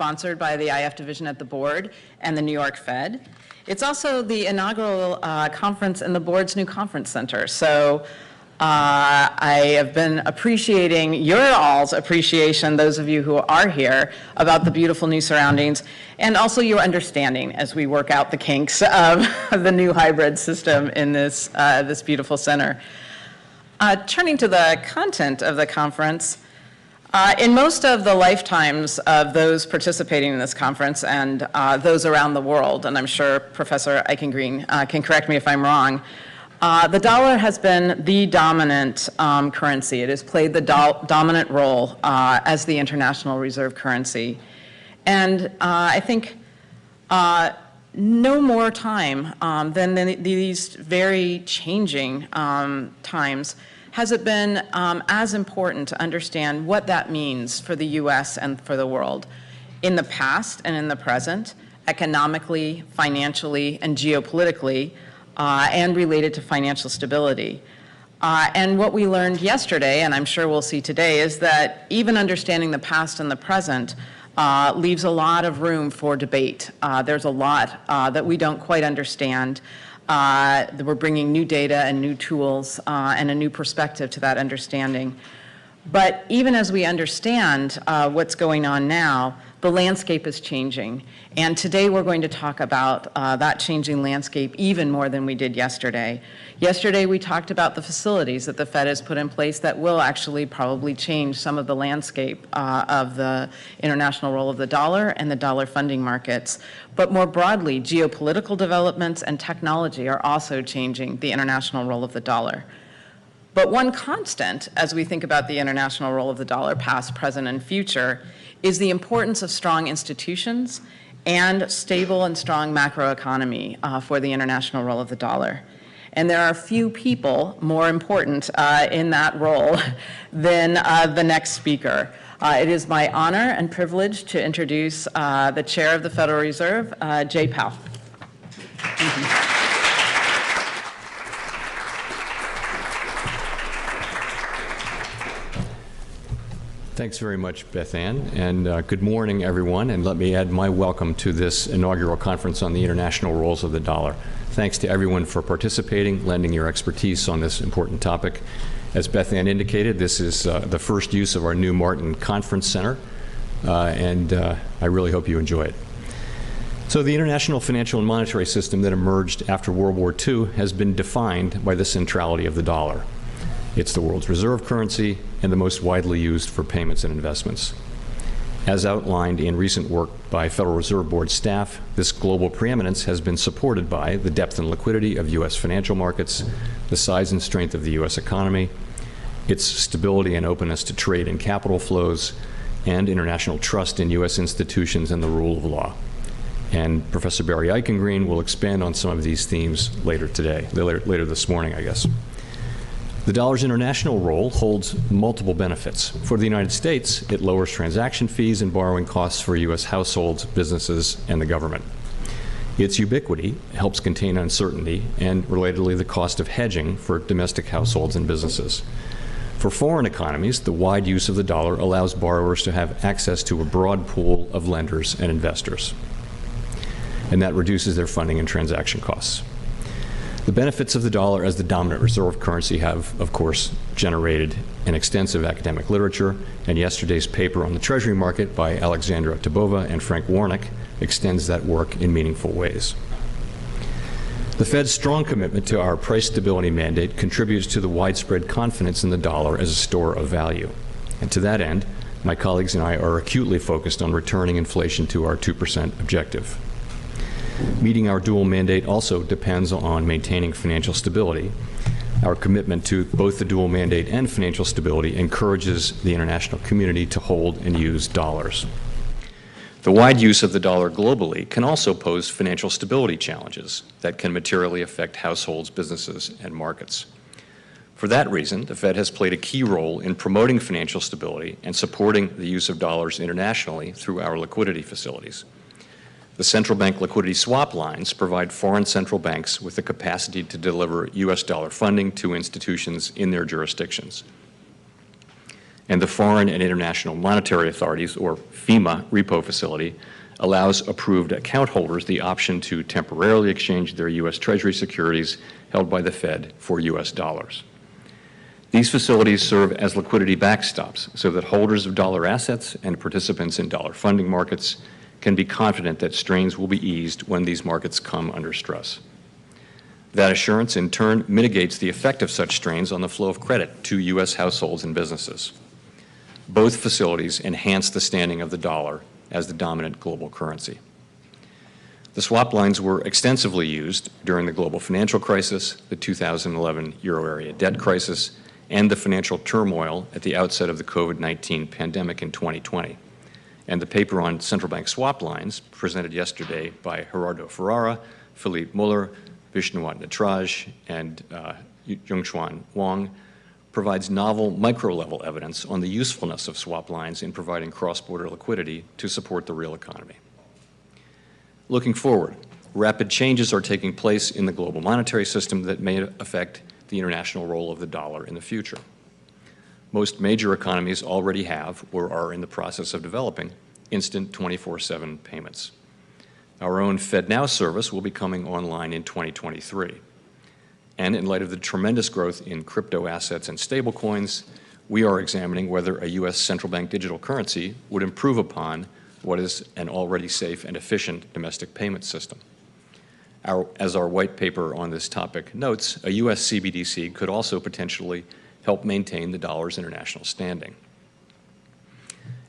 sponsored by the IF division at the board and the New York Fed. It's also the inaugural conference in the board's new conference center. So I have been appreciating your all's appreciation, those of you who are here, about the beautiful new surroundings, and also your understanding as we work out the kinks of the new hybrid system in this, this beautiful center. Turning to the content of the conference, in most of the lifetimes of those participating in this conference and those around the world, and I'm sure Professor Eichengreen can correct me if I'm wrong, the dollar has been the dominant currency. It has played the dominant role as the international reserve currency. And I think no more time than these very changing times has it been as important to understand what that means for the US and for the world in the past and in the present, economically, financially, and geopolitically, and related to financial stability. And what we learned yesterday, and I'm sure we'll see today, is that even understanding the past and the present leaves a lot of room for debate. There's a lot that we don't quite understand. We're bringing new data and new tools and a new perspective to that understanding. But even as we understand what's going on now, the landscape is changing. And today we're going to talk about that changing landscape even more than we did yesterday. Yesterday we talked about the facilities that the Fed has put in place that will actually probably change some of the landscape of the international role of the dollar and the dollar funding markets. But more broadly, geopolitical developments and technology are also changing the international role of the dollar. But one constant, as we think about the international role of the dollar, past, present, and future, is the importance of strong institutions and stable and strong macroeconomy for the international role of the dollar. And there are few people more important in that role than the next speaker. It is my honor and privilege to introduce the Chair of the Federal Reserve, Jay Powell. Thank you. Thanks very much, Beth Ann, and good morning, everyone, and let me add my welcome to this inaugural conference on the international roles of the dollar. Thanks to everyone for participating, lending your expertise on this important topic. As Beth Ann indicated, this is the first use of our new Martin Conference Center, and I really hope you enjoy it. So the international financial and monetary system that emerged after World War II has been defined by the centrality of the dollar. It's the world's reserve currency and the most widely used for payments and investments. As outlined in recent work by Federal Reserve Board staff, this global preeminence has been supported by the depth and liquidity of U.S. financial markets, the size and strength of the U.S. economy, its stability and openness to trade and capital flows, and international trust in U.S. institutions and the rule of law. And Professor Barry Eichengreen will expand on some of these themes later today, later this morning, I guess. The dollar's international role holds multiple benefits. For the United States, it lowers transaction fees and borrowing costs for U.S. households, businesses, and the government. Its ubiquity helps contain uncertainty and, relatedly, the cost of hedging for domestic households and businesses. For foreign economies, the wide use of the dollar allows borrowers to have access to a broad pool of lenders and investors, and that reduces their funding and transaction costs. The benefits of the dollar as the dominant reserve currency have, of course, generated an extensive academic literature, and yesterday's paper on the Treasury market by Alexandra Tabova and Frank Warnick extends that work in meaningful ways. The Fed's strong commitment to our price stability mandate contributes to the widespread confidence in the dollar as a store of value. And to that end, my colleagues and I are acutely focused on returning inflation to our 2% objective. Meeting our dual mandate also depends on maintaining financial stability. Our commitment to both the dual mandate and financial stability encourages the international community to hold and use dollars. The wide use of the dollar globally can also pose financial stability challenges that can materially affect households, businesses, and markets. For that reason, the Fed has played a key role in promoting financial stability and supporting the use of dollars internationally through our liquidity facilities. The central bank liquidity swap lines provide foreign central banks with the capacity to deliver U.S. dollar funding to institutions in their jurisdictions. and the Foreign and International Monetary Authorities, or FEMA, repo facility allows approved account holders the option to temporarily exchange their U.S. Treasury securities held by the Fed for U.S. dollars. These facilities serve as liquidity backstops so that holders of dollar assets and participants in dollar funding markets can be confident that strains will be eased when these markets come under stress. That assurance, in turn, mitigates the effect of such strains on the flow of credit to U.S. households and businesses. Both facilities enhance the standing of the dollar as the dominant global currency. The swap lines were extensively used during the global financial crisis, the 2011 euro area debt crisis, and the financial turmoil at the outset of the COVID-19 pandemic in 2020. And the paper on central bank swap lines, presented yesterday by Gerardo Ferrara, Philippe Muller, Vishnawat Natraj, and Yongchuan Wang, provides novel micro-level evidence on the usefulness of swap lines in providing cross-border liquidity to support the real economy. Looking forward, rapid changes are taking place in the global monetary system that may affect the international role of the dollar in the future. Most major economies already have or are in the process of developing instant 24/7 payments. Our own FedNow service will be coming online in 2023. And in light of the tremendous growth in crypto assets and stablecoins, we are examining whether a U.S. central bank digital currency would improve upon what is an already safe and efficient domestic payment system. As our white paper on this topic notes, a U.S. CBDC could also potentially help maintain the dollar's international standing.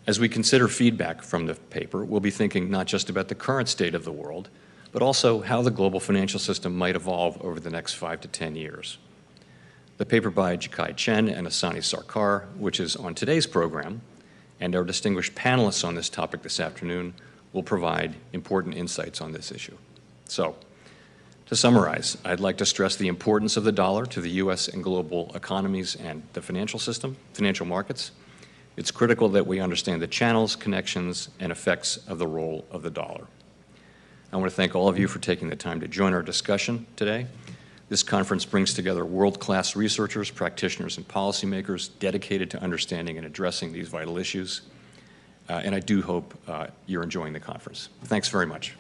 As we consider feedback from the paper, we'll be thinking not just about the current state of the world, but also how the global financial system might evolve over the next 5 to 10 years. The paper by Jikai Chen and Asani Sarkar, which is on today's program, and our distinguished panelists on this topic this afternoon will provide important insights on this issue. So, to summarize, I'd like to stress the importance of the dollar to the U.S. and global economies and the financial system, financial markets. It's critical that we understand the channels, connections, and effects of the role of the dollar. I want to thank all of you for taking the time to join our discussion today. This conference brings together world-class researchers, practitioners, and policymakers dedicated to understanding and addressing these vital issues. And I do hope you're enjoying the conference. Thanks very much.